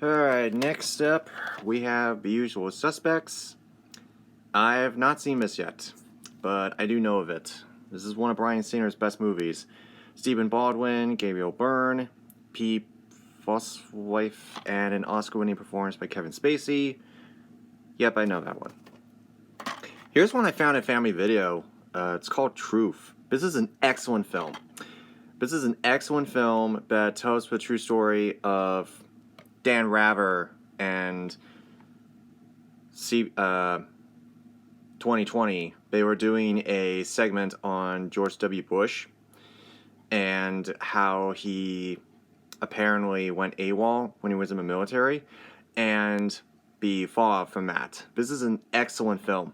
Alright, next up we have The Usual Suspects. I have not seen this yet, but I do know of it. This is one of Bryan Singer's best movies. Stephen Baldwin, Gabriel Byrne, P. Foswife, and an Oscar-winning performance by Kevin Spacey. Yep, I know that one. Here's one I found in Family Video. It's called Truth. This is an excellent film. This is an excellent film that tells the true story of Dan Rather and 2020. They were doing a segment on George W. Bush and how he apparently went AWOL when he was in the military and the fallout from that. This is an excellent film.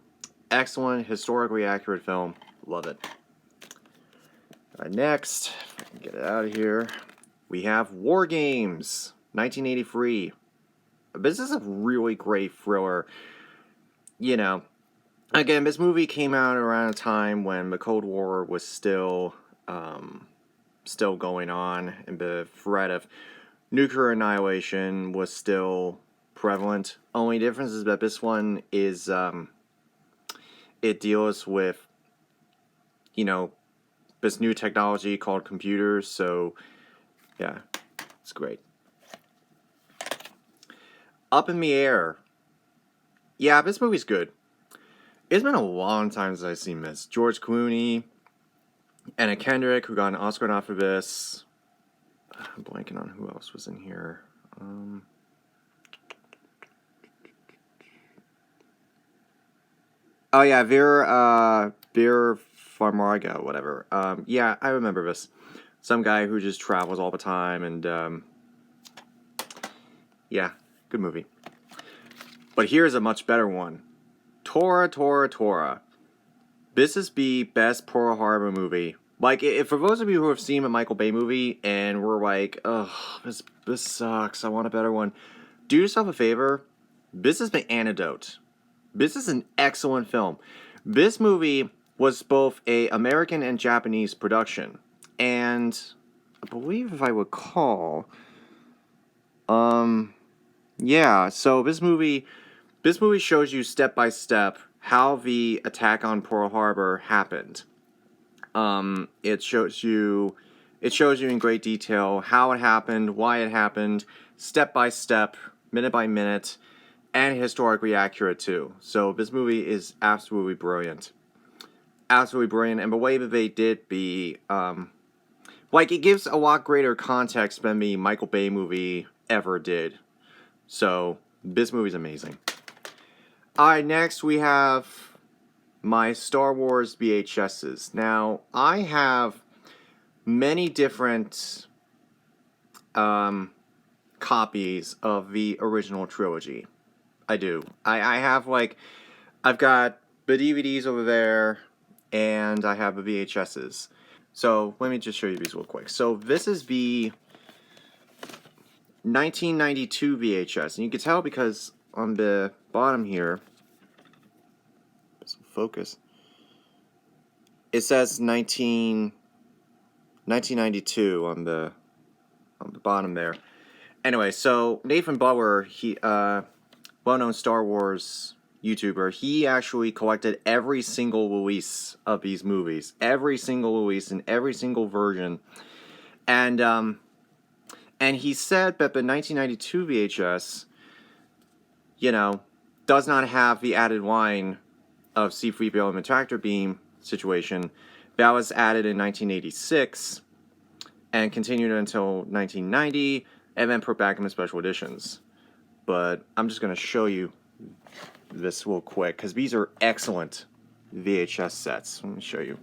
Excellent, historically accurate film. Love it. Next, if I can get it out of here, we have War Games, 1983. This is a really great thriller. You know, again, this movie came out around a time when the Cold War was still going on, and the threat of nuclear annihilation was still prevalent. Only difference is that this one is, it deals with, this new technology called computers, so, yeah, it's great. Up in the Air. Yeah, this movie's good. It's been a long time since I've seen this. George Clooney, Anna Kendrick, who got an Oscar nod for this. I'm blanking on who else was in here. Oh yeah, Vera Farmiga, whatever. Yeah, I remember this. Some guy who just travels all the time, and yeah, good movie. But here's a much better one. Tora, Tora, Tora. This is the best Pearl Harbor movie. Like, if for those of you who have seen a Michael Bay movie and were like, ugh, this sucks, I want a better one, do yourself a favor. This is the antidote. This is an excellent film. This movie was both a American and Japanese production. And I believe, if I recall, yeah, so this movie shows you step by step how the attack on Pearl Harbor happened. It shows you in great detail how it happened, why it happened, step by step, minute by minute, and historically accurate too. So this movie is absolutely brilliant. Absolutely brilliant, and the way that they did it gives a lot greater context than the Michael Bay movie ever did. So this movie's amazing. Alright, next we have my Star Wars VHSs. Now, I have many different copies of the original trilogy. I do. I have, I've got the DVDs over there, and I have the VHSs. So, let me just show you these real quick. So, this is the 1992 VHS, and you can tell because on the bottom here, focus, it says 1992 on the bottom there. Anyway, so Nathan Butler, he well-known Star Wars YouTuber, he actually collected every single release of these movies, every single release in every single version, and he said that the 1992 VHS, does not have the added line of C-3PO and the tractor beam situation. That was added in 1986 and continued until 1990, and then put back in the special editions. But I'm just going to show you this real quick, because these are excellent VHS sets. Let me show you.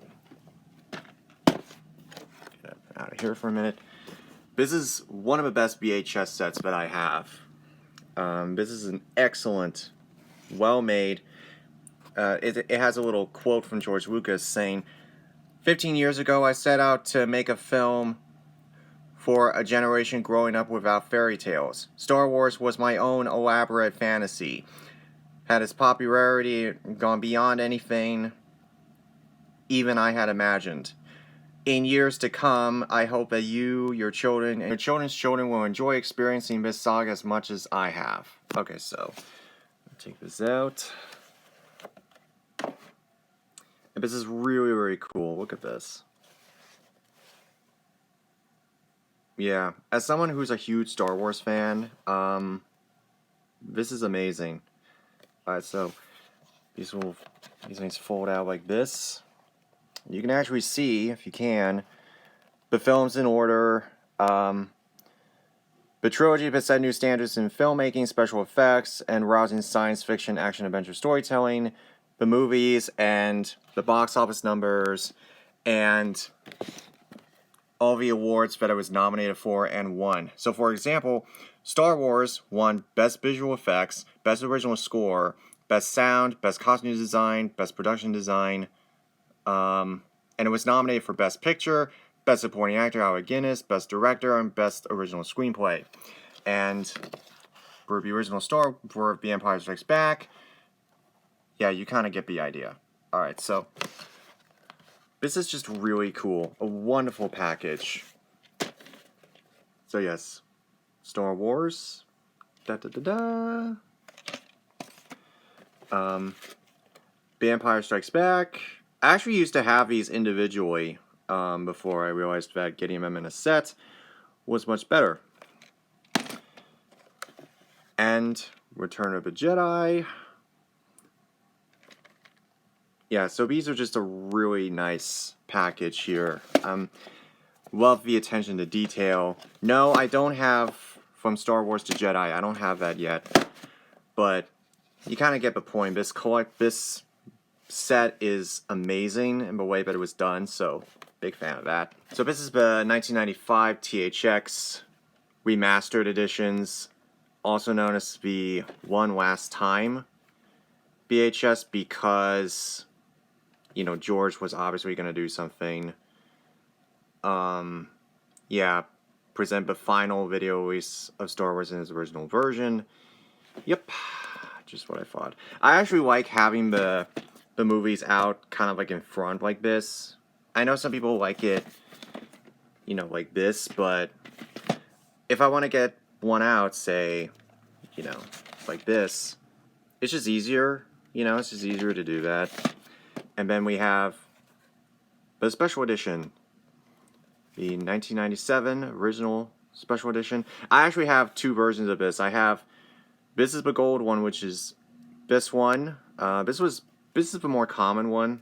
Get out of here for a minute. This is one of the best VHS sets that I have. This is an excellent, well-made. It has a little quote from George Lucas saying, 15 years ago I set out to make a film for a generation growing up without fairy tales. Star Wars was my own elaborate fantasy. Had its popularity gone beyond anything even I had imagined. in years to come, I hope that you, your children, and your children's children will enjoy experiencing this saga as much as I have. Okay, so take this out. And this is really, really cool. Look at this. Yeah, as someone who's a huge Star Wars fan, this is amazing. Alright, so these things fold out like this. You can actually see, if you can, the films in order. The trilogy has set new standards in filmmaking, special effects, and rousing science fiction, action, adventure storytelling. The movies and the box office numbers, and all the awards that it was nominated for and won. So, for example, Star Wars won Best Visual Effects, Best Original Score, Best Sound, Best Costume Design, Best Production Design, and it was nominated for Best Picture, Best Supporting Actor, Alec Guinness, Best Director, and Best Original Screenplay. And for the original Star, for The Empire Strikes Back, yeah, you kind of get the idea. Alright, so this is just really cool. A wonderful package. So yes, Star Wars. The Empire Strikes Back. I actually used to have these individually before I realized that getting them in a set was much better. And Return of the Jedi. Yeah, so these are just a really nice package here. Love the attention to detail. No, I don't have From Star Wars to Jedi. I don't have that yet. But you kind of get the point. This set is amazing in the way that it was done, so big fan of that. So this is the 1995 THX remastered editions, also known as the One Last Time VHS, because, you know, George was obviously going to do something. Yeah, present the final video release of Star Wars in its original version. Yep, just what I thought. I actually like having the movies out kind of like in front like this. I know some people like it, you know, like this, but if I want to get one out, say, you know, like this, it's just easier, you know, it's just easier to do that. And then we have the special edition, the 1997 original special edition. I actually have two versions of this. This is the gold one, which is this one. This is the more common one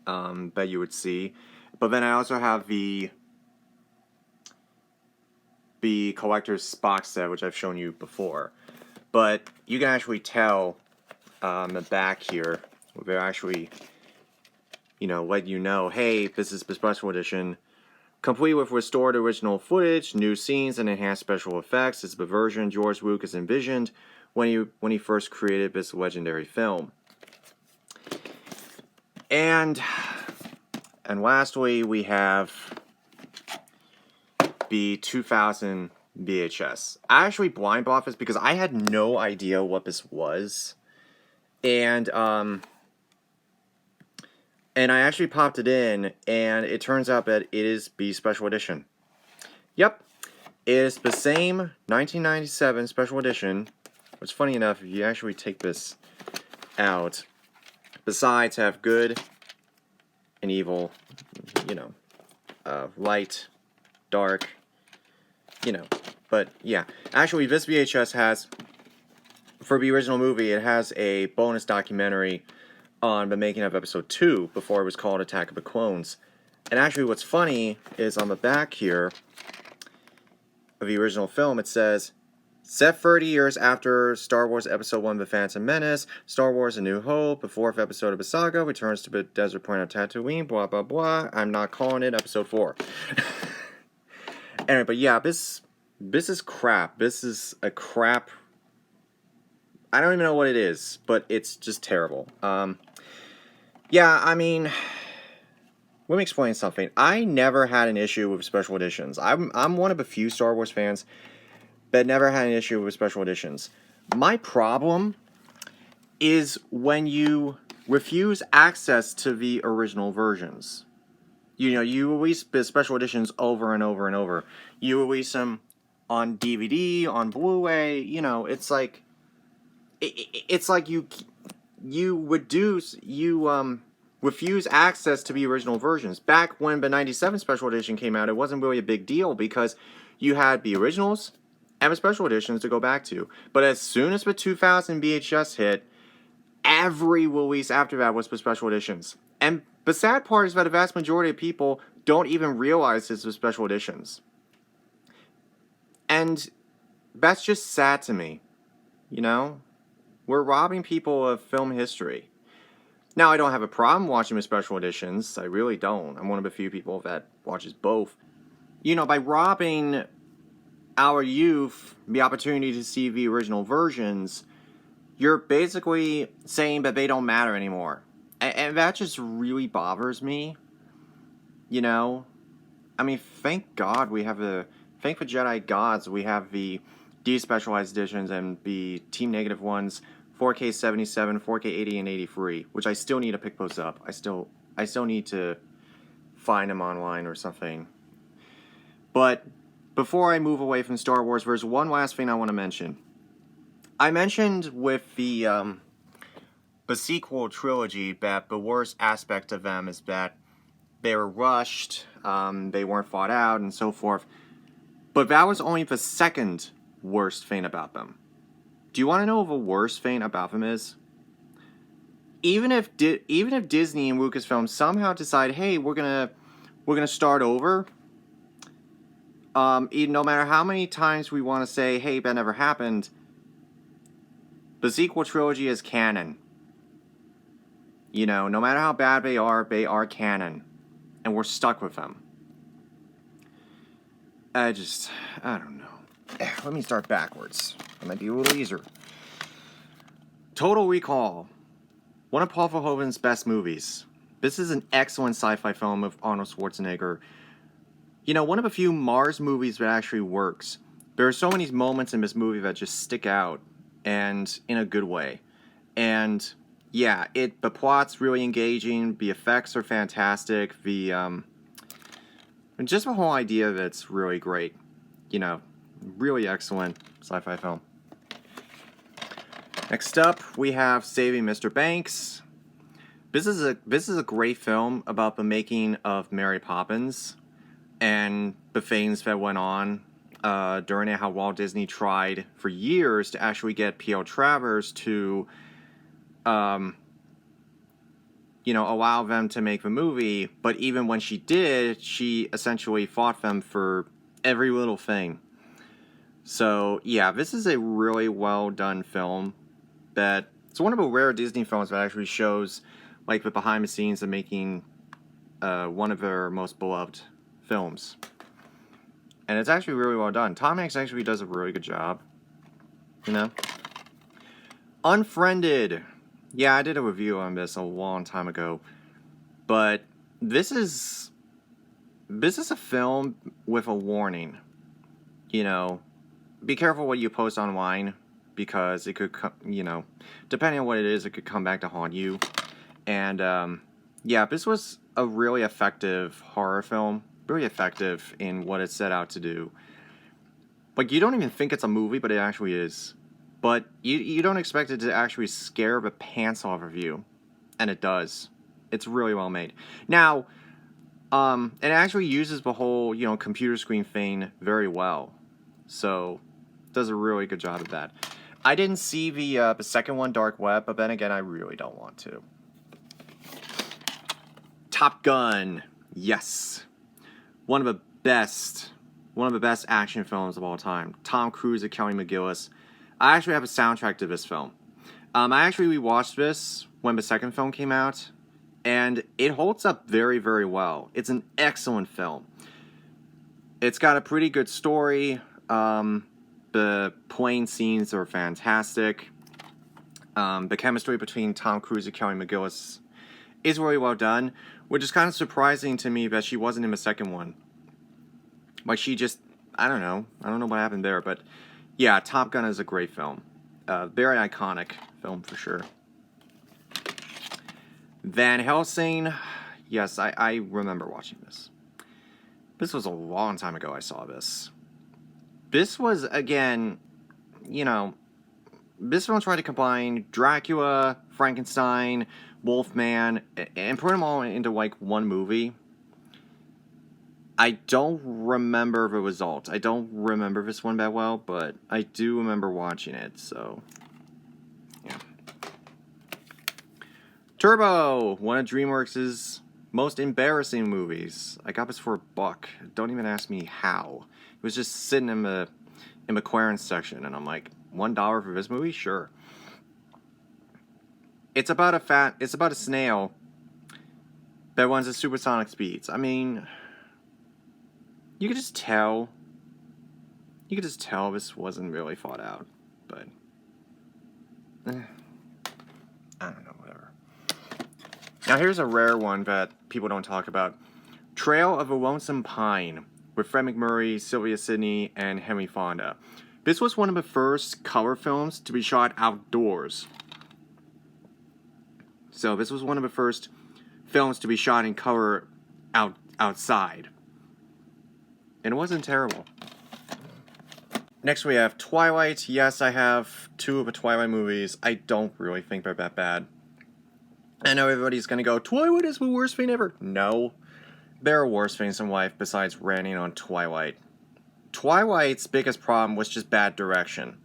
that you would see. But then I also have the collector's box set, which I've shown you before. But you can actually tell the back here, where they're actually, you know, let you know, hey, this is the special edition, complete with restored original footage, new scenes, and enhanced special effects. It's the version George Lucas envisioned when he first created this legendary film. And lastly, we have the 2000 VHS. I actually blind bought this because I had no idea what this was. And I actually popped it in, and it turns out that it is the special edition. Yep, it is the same 1997 special edition. Which, funny enough, if you actually take this out, the sides have good and evil, you know, light, dark, you know. But yeah, actually, this VHS has, for the original movie, it has a bonus documentary on the making of Episode 2 before it was called Attack of the Clones. And actually, what's funny is on the back here of the original film, it says, set 30 years after Star Wars Episode 1 The Phantom Menace, Star Wars A New Hope, the fourth episode of the saga, returns to the desert planet of Tatooine, blah, blah, blah. I'm not calling it Episode 4. Anyway, but yeah, this is crap. This is a crap. I don't even know what it is, but it's just terrible. Yeah, I mean, let me explain something. I never had an issue with special editions. I'm one of the few Star Wars fans that never had an issue with special editions. My problem is when you refuse access to the original versions. You know, you release the special editions over and over and over. You release them on DVD, on Blu-ray. You know, it's like you refuse access to the original versions. Back when the '97 special edition came out, it wasn't really a big deal because you had the originals and the special editions to go back to. But as soon as the 2000 VHS hit, every release after that was the special editions. And the sad part is that the vast majority of people don't even realize it's the special editions. And that's just sad to me. You know? We're robbing people of film history. Now, I don't have a problem watching the special editions. I really don't. I'm one of the few people that watches both. You know, by robbing our youth the opportunity to see the original versions, you're basically saying that they don't matter anymore. And that just really bothers me. You know? I mean, thank God we have thank the Jedi gods we have the despecialized editions and the Team Negative ones, 4K 77, 4K 80, and 83, which I still need to pick those up. I still need to find them online or something. But before I move away from Star Wars, there's one last thing I want to mention. I mentioned with the sequel trilogy that the worst aspect of them is that they were rushed, they weren't thought out, and so forth. But that was only the second worst thing about them. Do you want to know what the worst thing about them is? Even if Disney and Lucasfilm somehow decide, hey, we're gonna start over. No matter how many times we want to say, hey, that never happened, the sequel trilogy is canon. You know, no matter how bad they are canon. And we're stuck with them. I don't know. Let me start backwards. It might be a little easier. Total Recall. One of Paul Verhoeven's best movies. This is an excellent sci-fi film of Arnold Schwarzenegger. You know, one of a few Mars movies that actually works. There are so many moments in this movie that just stick out, and in a good way. And yeah, the plot's really engaging, the effects are fantastic, and just the whole idea that's really great. You know, really excellent sci-fi film. Next up, we have Saving Mr. Banks. This is a great film about the making of Mary Poppins and the things that went on during it, how Walt Disney tried for years to actually get P.L. Travers to allow them to make the movie, but even when she did, she essentially fought them for every little thing. So, yeah, this is a really well done film it's one of the rare Disney films that actually shows, like, the behind the scenes of making one of their most beloved films. And it's actually really well done. Tom Hanks actually does a really good job. You know? Unfriended. Yeah, I did a review on this a long time ago. But this is a film with a warning. You know, be careful what you post online, because it could, depending on what it is, it could come back to haunt you. And, yeah, this was a really effective horror film. Really effective in what it set out to do. Like, you don't even think it's a movie, but it actually is. But you don't expect it to actually scare the pants off of you. And it does. It's really well made. Now, it actually uses the whole, computer screen thing very well. So, does a really good job of that. I didn't see the second one, Dark Web, but then again, I really don't want to. Top Gun. Yes. One of the best action films of all time. Tom Cruise and Kelly McGillis. I actually have a soundtrack to this film. I actually rewatched this when the second film came out, and it holds up very, very well. It's an excellent film. It's got a pretty good story. The plane scenes are fantastic. The chemistry between Tom Cruise and Kelly McGillis is really well done, which is kind of surprising to me that she wasn't in the second one. Like, she just, I don't know what happened there, but yeah, Top Gun is a great film. Very iconic film for sure. Van Helsing, Yes, I remember watching this. This was a long time ago I saw this. This was, again, you know, this one tried to combine Dracula, Frankenstein, Wolfman, and put them all into, like, one movie. I don't remember the result. I don't remember this one that well, but I do remember watching it, so... yeah. Turbo! One of DreamWorks' most embarrassing movies. I got this for $1. Don't even ask me how. It was just sitting in the clearance section, and I'm like, $1 for this movie? Sure. It's about a snail that runs at supersonic speeds. I mean, you could just tell this wasn't really thought out, but I don't know, whatever. Now here's a rare one that people don't talk about. Trail of a Lonesome Pine with Fred MacMurray, Sylvia Sidney, and Henry Fonda. This was one of the first color films to be shot outdoors. So this was one of the first films to be shot in color outside. And it wasn't terrible. Next we have Twilight. Yes, I have 2 of the Twilight movies. I don't really think they're that bad. I know everybody's gonna go, Twilight is the worst thing ever. No. There are worse things in life besides ranting on Twilight. Twilight's biggest problem was just bad direction.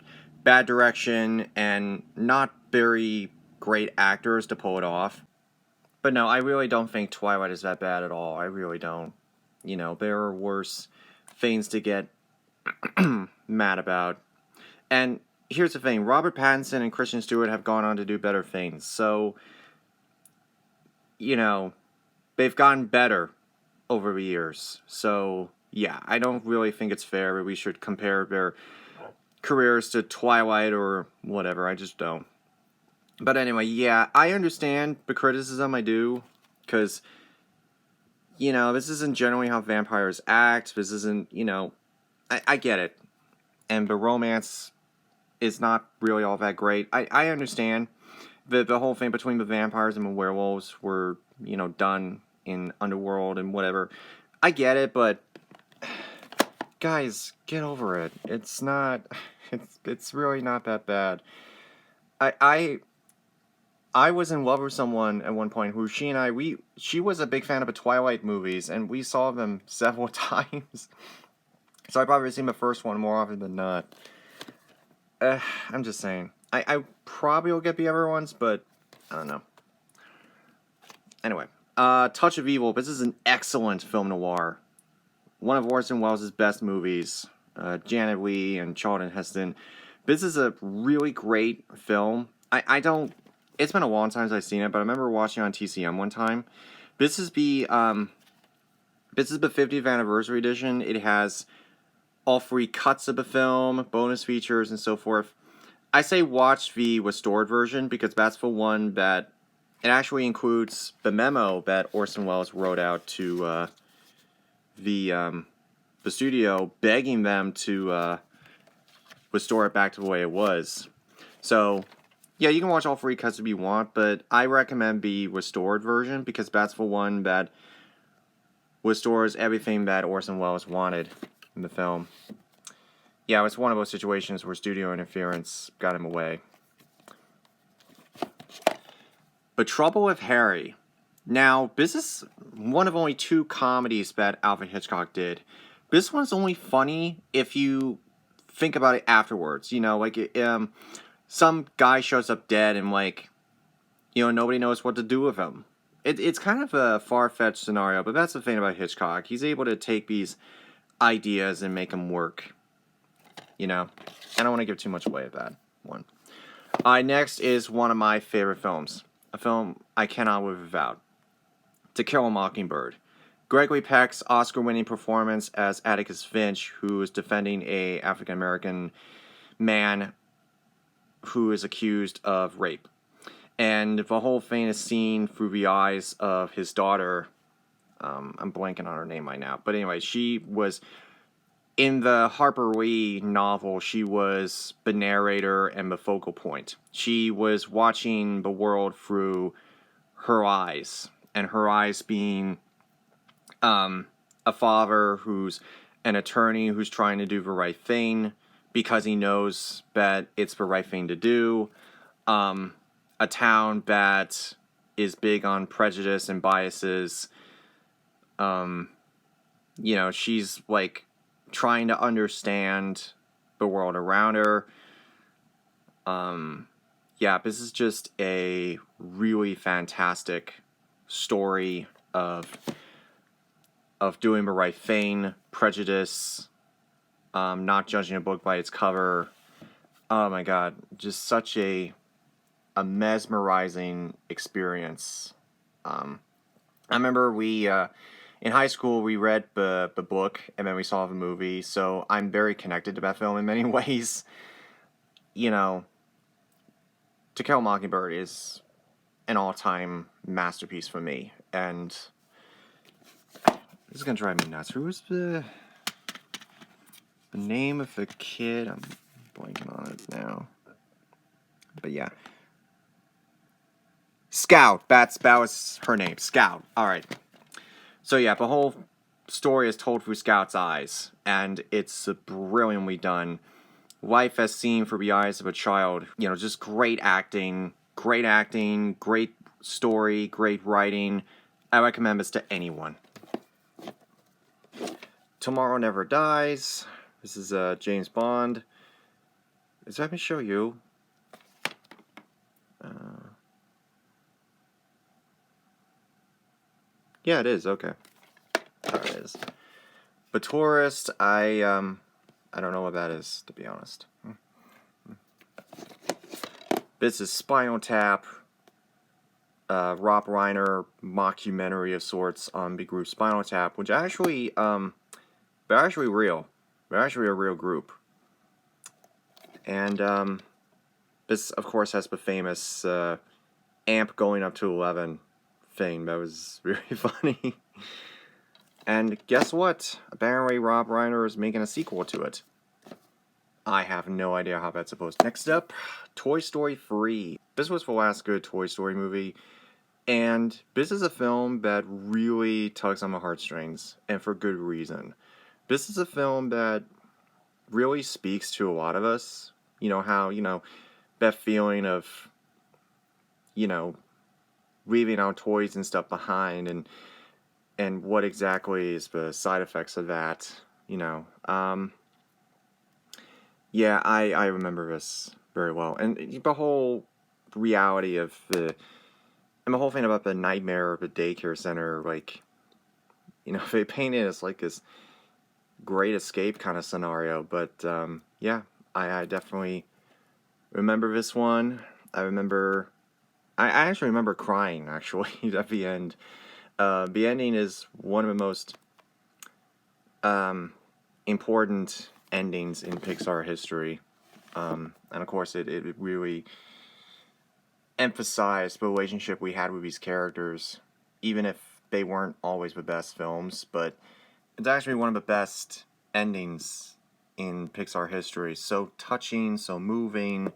Bad direction and not very great actors to pull it off. But no, I really don't think Twilight is that bad at all. I really don't. You know, there are worse things to get mad about. And here's the thing. Robert Pattinson and Kristen Stewart have gone on to do better things. So, you know, they've gotten better over the years. So, yeah, I don't really think it's fair that we should compare their careers to Twilight or whatever. I just don't. But anyway, yeah, I understand the criticism, I do. Because, you know, this isn't generally how vampires act. This isn't, you know, I get it. And the romance is not really all that great. I understand the whole thing between the vampires and the werewolves were, you know, done in Underworld and whatever. I get it, but guys, get over it. It's really not that bad. I was in love with someone at one point who she was a big fan of the Twilight movies, and we saw them several times. So I've probably seen the first one more often than not. I'm just saying. I probably will get the other ones, but I don't know. Anyway, Touch of Evil. This is an excellent film noir. One of Orson Welles' best movies. Janet Leigh and Charlton Heston. This is a really great film. It's been a long time since I've seen it, but I remember watching it on TCM one time. This is the 50th anniversary edition. It has all 3 cuts of the film, bonus features, and so forth. I say watch the restored version because that's the one that it actually includes the memo that Orson Welles wrote out to the studio, begging them to restore it back to the way it was. So, yeah, you can watch all 3 cuts if you want, but I recommend the restored version because that's the one that restores everything that Orson Welles wanted in the film. Yeah, it was one of those situations where studio interference got him away. But Trouble with Harry. Now, this is one of only 2 comedies that Alfred Hitchcock did. This one's only funny if you think about it afterwards. You know, like, some guy shows up dead and, like, you know, nobody knows what to do with him. It's kind of a far-fetched scenario, but that's the thing about Hitchcock. He's able to take these ideas and make them work. You know? I don't want to give too much away of that one. Next is one of my favorite films. A film I cannot live without. To Kill a Mockingbird. Gregory Peck's Oscar-winning performance as Atticus Finch, who is defending a African-American man who is accused of rape. And the whole thing is seen through the eyes of his daughter. I'm blanking on her name right now. But anyway, she was... in the Harper Lee novel, she was the narrator and the focal point. She was watching the world through her eyes. and her eyes being a father who's an attorney who's trying to do the right thing because he knows that it's the right thing to do. A town that is big on prejudice and biases. She's like trying to understand the world around her. This is just a really fantastic story of doing the right thing, prejudice, not judging a book by its cover. Oh my god, just such a mesmerizing experience. I remember we in high school we read the book and then we saw the movie, so I'm very connected to that film in many ways. To Kill a Mockingbird is an all-time masterpiece for me, and this is gonna drive me nuts. Who was the name of the kid? I'm blanking on it now. But yeah. Scout. That was her name. Scout. Alright. So yeah, the whole story is told through Scout's eyes, and it's brilliantly done. Life as seen through the eyes of a child. Just great acting, great story, great writing. I recommend this to anyone. Tomorrow Never Dies. This is James Bond. Is that going to show you? Yeah, it is. Okay. There it is. The Tourist, I don't know what that is, to be honest. This is Spinal Tap. Rob Reiner mockumentary of sorts on the group Spinal Tap, which actually, they're actually real. They're actually a real group. And this, of course, has the famous amp going up to 11 thing. That was really funny. And guess what? Apparently Rob Reiner is making a sequel to it. I have no idea how that's supposed to. Next up, Toy Story 3. This was the last good Toy Story movie. And this is a film that really tugs on my heartstrings, and for good reason. This is a film that really speaks to a lot of us. That feeling of, leaving our toys and stuff behind, and what exactly is the side effects of that, Yeah, I remember this very well. And the whole reality of and the whole thing about the nightmare of the daycare center, they paint it as like this great escape kind of scenario. But I definitely remember this one. I actually remember crying, actually, at the end. The ending is one of the most important endings in Pixar history. And of course, it really emphasized the relationship we had with these characters, even if they weren't always the best films. But it's actually one of the best endings in Pixar history. So touching, so moving,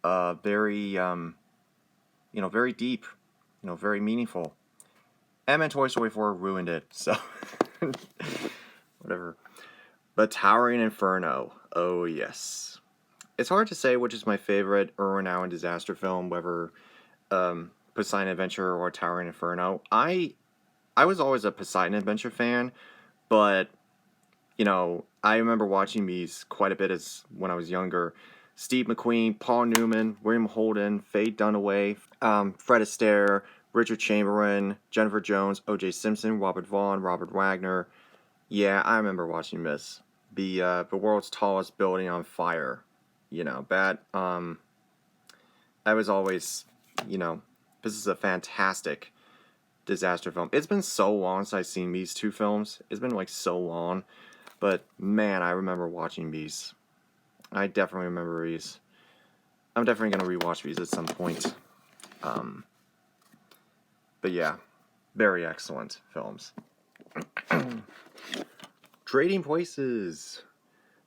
very, very deep, very meaningful. And then Toy Story 4 ruined it, so whatever. But Towering Inferno, oh yes. It's hard to say which is my favorite Irwin Allen disaster film, whether Poseidon Adventure or Towering Inferno. I was always a Poseidon Adventure fan, but I remember watching these quite a bit when I was younger. Steve McQueen, Paul Newman, William Holden, Faye Dunaway, Fred Astaire, Richard Chamberlain, Jennifer Jones, O.J. Simpson, Robert Vaughn, Robert Wagner. Yeah, I remember watching this. The world's tallest building on fire. That was always, this is a fantastic disaster film. It's been so long since I've seen these two films. It's been so long. But man, I remember watching these. I definitely remember these. I'm definitely going to rewatch these at some point. But yeah, very excellent films. Trading Places.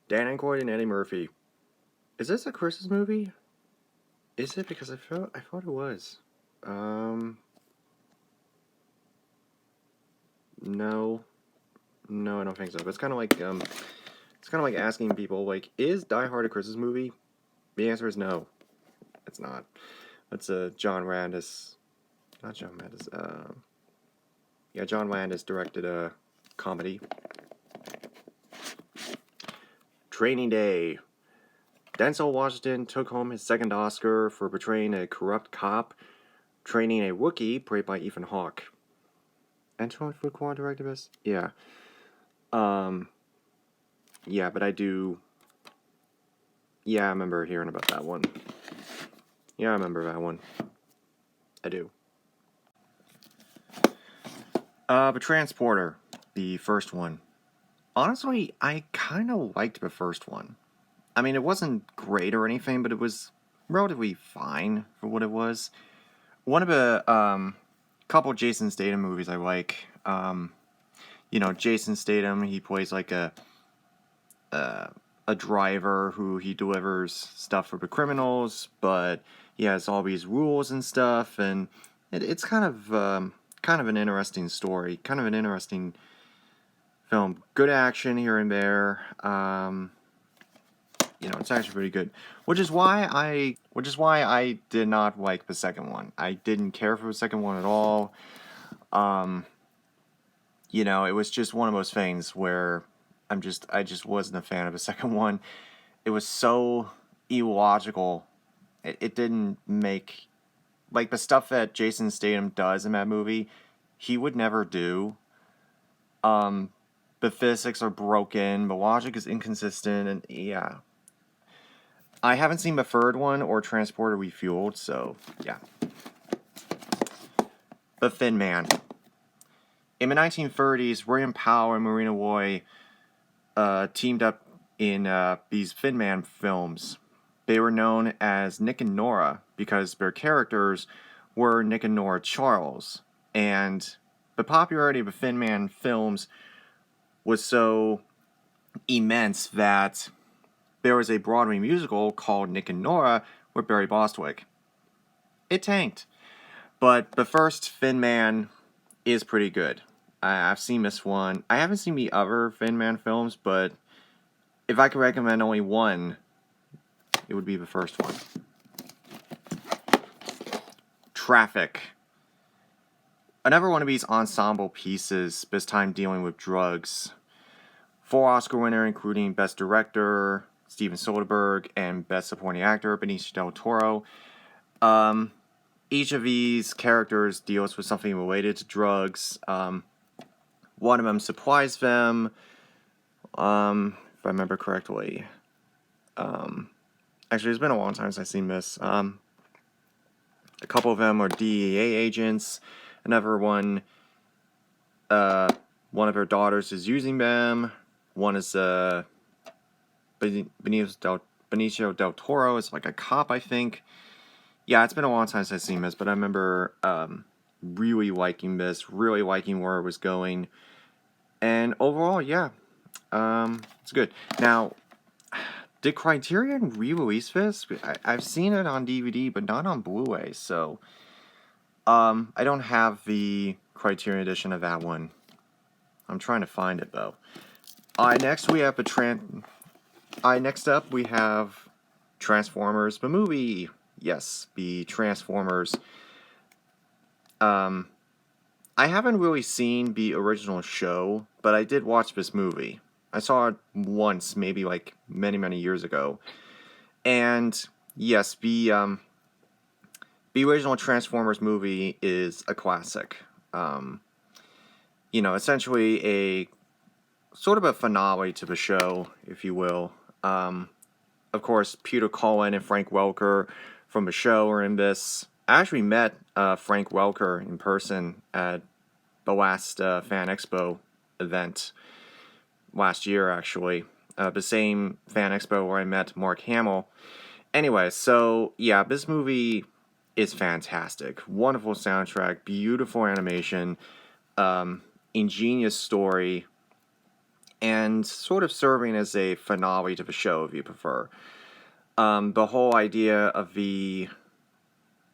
Dan Aykroyd and Eddie Murphy. Is this a Christmas movie? Is it? Because I thought it was. No, I don't think so. But it's kind of like asking people like, is Die Hard a Christmas movie? The answer is no. It's not. That's John Landis. Not John Landis. Yeah, John Landis directed a comedy. Training Day. Denzel Washington took home his second Oscar for portraying a corrupt cop, training a rookie played by Ethan Hawke. Antoine Fuqua directed this? Yeah. Yeah, but I do... Yeah, I remember hearing about that one. Yeah, I remember that one. I do. But Transporter, the first one. Honestly, I kind of liked the first one. I mean, it wasn't great or anything, but it was relatively fine for what it was. One of the couple Jason Statham movies I like. Jason Statham, he plays like a driver who he delivers stuff for the criminals, but he has all these rules and stuff, and it's kind of an interesting story, kind of an interesting film. Good action here and there. It's actually pretty good. Which is why I did not like the second one. I didn't care for the second one at all. It was just one of those things where I just wasn't a fan of the second one. It was so illogical. It didn't make, like, the stuff that Jason Statham does in that movie, he would never do. The physics are broken, the logic is inconsistent, and yeah. I haven't seen the third one or Transporter Refueled, so yeah. The Thin Man. In the 1930s, William Powell and Marina Roy teamed up in these Thin Man films. They were known as Nick and Nora because their characters were Nick and Nora Charles. And the popularity of the Thin Man films was so immense that there was a Broadway musical called Nick and Nora with Barry Bostwick. It tanked. But the first Thin Man is pretty good. I've seen this one. I haven't seen the other Thin Man films, but if I could recommend only one, it would be the first one. Traffic. Another one of these ensemble pieces, this time dealing with drugs. 4 Oscar winner, including Best Director, Steven Soderbergh, and Best Supporting Actor, Benicio del Toro. Each of these characters deals with something related to drugs. One of them supplies them, if I remember correctly. Actually, it's been a long time since I've seen this. A couple of them are DEA agents. Another one, one of her daughters is using them. One is Benicio del Toro is like a cop, I think. Yeah, it's been a long time since I've seen this, but I remember really liking this, really liking where it was going. And overall, yeah, it's good. Now, did Criterion re-release this? I've seen it on DVD, but not on Blu-ray, so I don't have the Criterion edition of that one. I'm trying to find it, though. Next up we have Transformers, the movie. Yes, the Transformers. I haven't really seen the original show, but I did watch this movie. I saw it once, maybe like many, many years ago. And yes, the original Transformers movie is a classic. Essentially a sort of a finale to the show, if you will. Of course, Peter Cullen and Frank Welker from the show are in this. I actually met Frank Welker in person at the last Fan Expo event last year, actually. The same Fan Expo where I met Mark Hamill. Anyway, so yeah, this movie is fantastic. Wonderful soundtrack, beautiful animation, ingenious story, and sort of serving as a finale to the show, if you prefer. The whole idea of the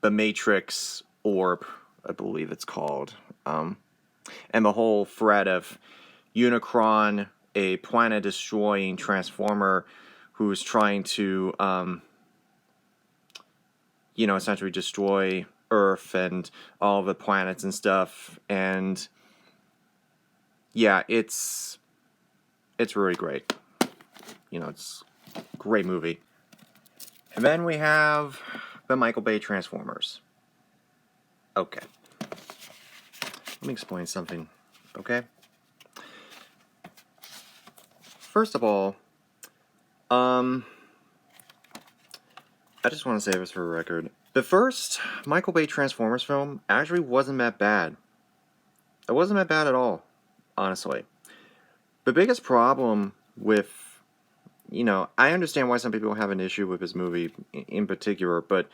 Matrix orb, I believe it's called. And the whole threat of Unicron, a planet-destroying transformer who's trying to, essentially destroy Earth and all the planets and stuff. And yeah, it's really great. It's a great movie. And then we have the Michael Bay Transformers. Okay. Let me explain something, okay? First of all, I just want to say this for the record. The first Michael Bay Transformers film actually wasn't that bad. It wasn't that bad at all, honestly. The biggest problem with, I understand why some people have an issue with this movie in particular, but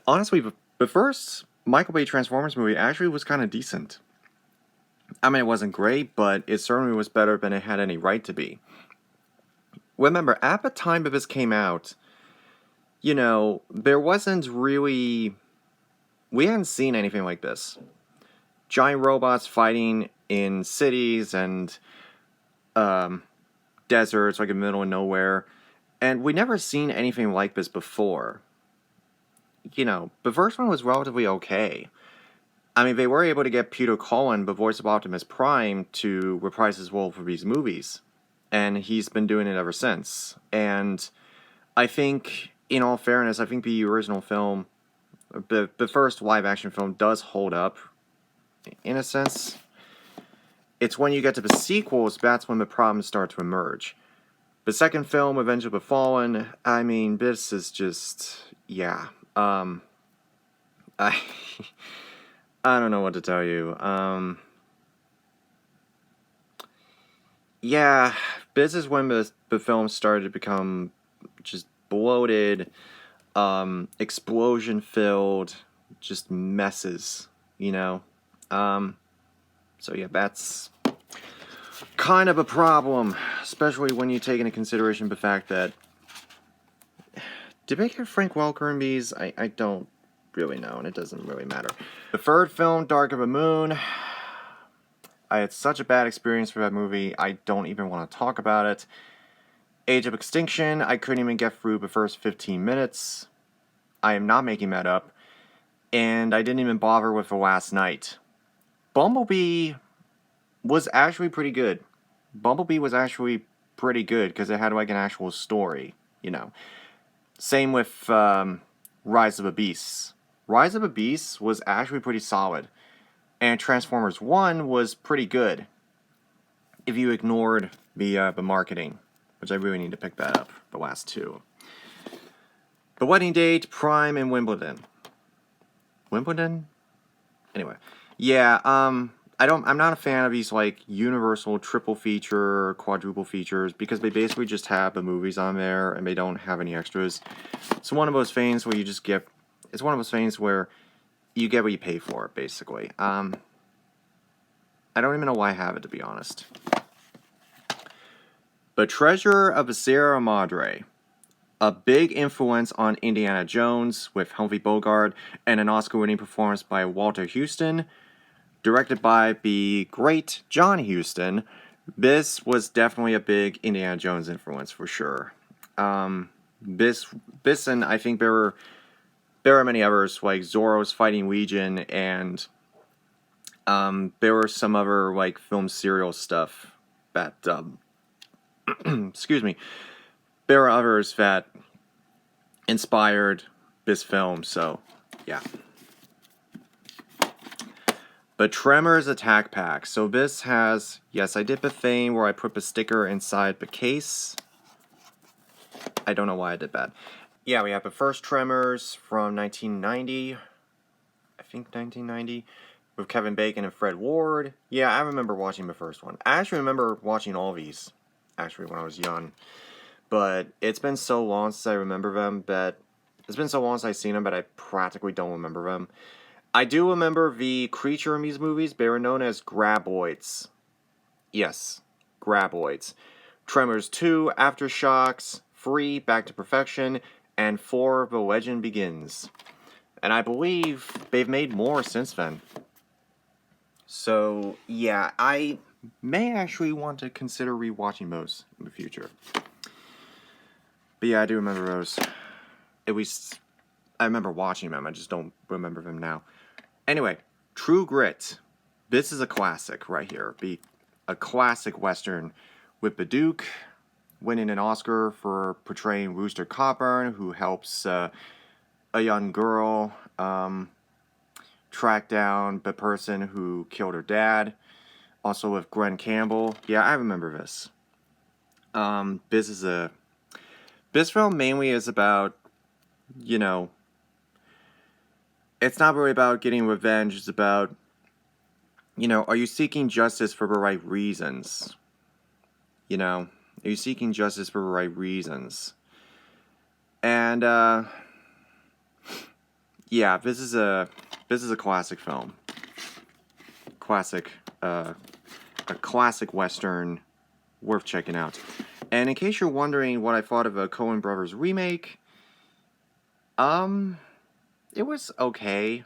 honestly, the first Michael Bay Transformers movie actually was kind of decent. I mean, it wasn't great, but it certainly was better than it had any right to be. Remember, at the time that this came out, there wasn't really... We hadn't seen anything like this. Giant robots fighting in cities and deserts, like in the middle of nowhere. And we'd never seen anything like this before. The first one was relatively okay. I mean, they were able to get Peter Cullen, the voice of Optimus Prime, to reprise his role for these movies. And he's been doing it ever since. And I think, in all fairness, I think the original film, the first live-action film, does hold up, in a sense. It's when you get to the sequels, that's when the problems start to emerge. The second film, Revenge of the Fallen, I mean, this is just... Yeah. I don't know what to tell you. Yeah, this is when the film started to become just bloated, explosion-filled, just messes, So yeah, that's kind of a problem, especially when you take into consideration the fact that... Did they get Frank Welker in these? I don't really know, and it doesn't really matter. The third film, Dark of the Moon. I had such a bad experience with that movie, I don't even want to talk about it. Age of Extinction, I couldn't even get through the first 15 minutes. I am not making that up. And I didn't even bother with the last night. Bumblebee was actually pretty good. Bumblebee was actually pretty good because it had like an actual story, Same with Rise of the Beasts. Rise of the Beasts was actually pretty solid. And Transformers 1 was pretty good. If you ignored the marketing, which I really need to pick that up, the last two. The Wedding Date, Prime, and Wimbledon. Wimbledon? Anyway. Yeah, I'm not a fan of these, like, universal triple feature, quadruple features, because they basically just have the movies on there, and they don't have any extras. It's one of those things where you just get... It's one of those things where you get what you pay for, basically. I don't even know why I have it, to be honest. The Treasure of the Sierra Madre. A big influence on Indiana Jones, with Humphrey Bogart, and an Oscar-winning performance by Walter Huston. Directed by the great John Huston. This was definitely a big Indiana Jones influence, for sure. This and I think there are many others, like Zorro's Fighting Legion, and there were some other like film serial stuff that excuse me. There are others that inspired this film, so yeah. The Tremors Attack Pack. So this has, yes, I did the thing where I put the sticker inside the case. I don't know why I did that. Yeah, we have the first Tremors from 1990. I think 1990. With Kevin Bacon and Fred Ward. Yeah, I remember watching the first one. I actually remember watching all these, actually, when I was young. But it's been so long since I remember them that... It's been so long since I've seen them, but I practically don't remember them. I do remember the creature in these movies. They were known as graboids. Yes, graboids. Tremors 2, Aftershocks, 3, Back to Perfection, and 4, The Legend Begins. And I believe they've made more since then. So, yeah, I may actually want to consider rewatching those in the future. But yeah, I do remember those. At least, I remember watching them. I just don't remember them now. Anyway, True Grit. This is a classic right here. Be a classic Western with Baduke winning an Oscar for portraying Rooster Cogburn, who helps a young girl track down the person who killed her dad. Also with Glenn Campbell. Yeah, I remember this. This film mainly is about, you know, it's not really about getting revenge. It's about, you know, are you seeking justice for the right reasons? You know, are you seeking justice for the right reasons? And yeah, this is a classic film. A classic Western worth checking out. And in case you're wondering what I thought of a Coen Brothers remake, it was okay,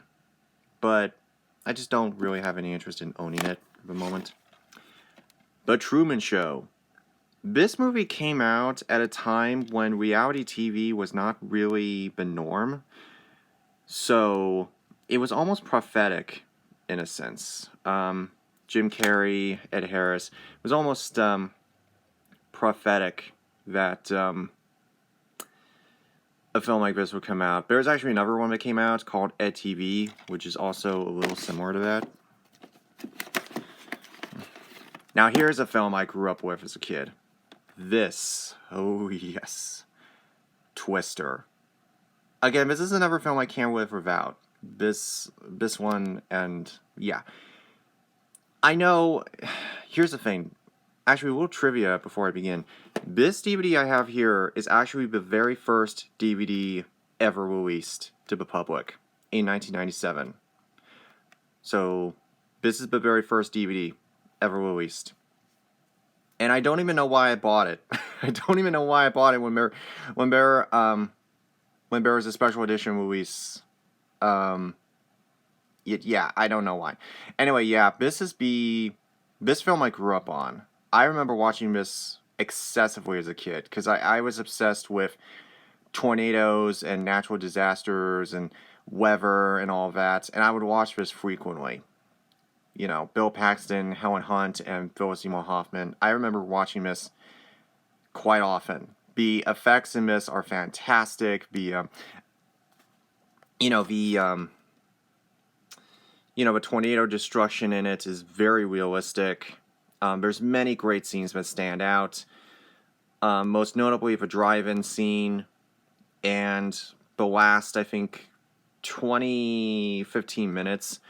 but I just don't really have any interest in owning it at the moment. The Truman Show. This movie came out at a time when reality TV was not really the norm, so it was almost prophetic in a sense. Jim Carrey, Ed Harris, it was almost prophetic that a film like this would come out. There's actually another one that came out called Ed TV, which is also a little similar to that. Now here's a film I grew up with as a kid. This, oh yes, Twister. Again, this is another film I can't live without. This one, and yeah. I know, here's the thing. Actually, a little trivia before I begin. This DVD I have here is actually the very first DVD ever released to the public in 1997. So, this is the very first DVD ever released. And I don't even know why I bought it. I don't even know why I bought it when there was a special edition release. Yeah, I don't know why. Anyway, yeah, this film I grew up on. I remember watching this excessively as a kid because I was obsessed with tornadoes and natural disasters and weather and all that, and I would watch this frequently. You know, Bill Paxton, Helen Hunt, and Philip Seymour Hoffman. I remember watching this quite often. The effects in this are fantastic. The tornado destruction in it is very realistic. There's many great scenes that stand out. Most notably the drive-in scene and the last, I think, 15 minutes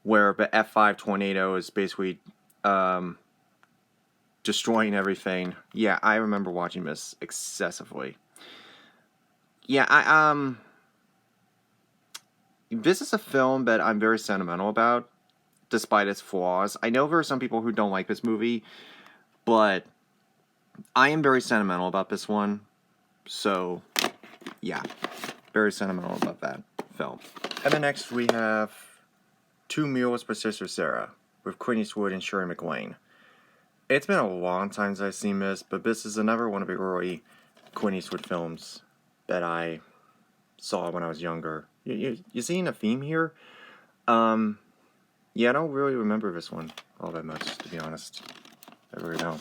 where the F5 tornado is basically destroying everything. Yeah, I remember watching this excessively. Yeah, this is a film that I'm very sentimental about, despite its flaws. I know there are some people who don't like this movie, but I am very sentimental about this one. So, yeah, very sentimental about that film. And then next we have Two Mules for Sister Sarah with Clint Eastwood and Shirley MacLaine. It's been a long time since I've seen this, but this is another one of the early Clint Eastwood films that I saw when I was younger. You seeing a theme here? Yeah, I don't really remember this one all that much, to be honest. I really don't.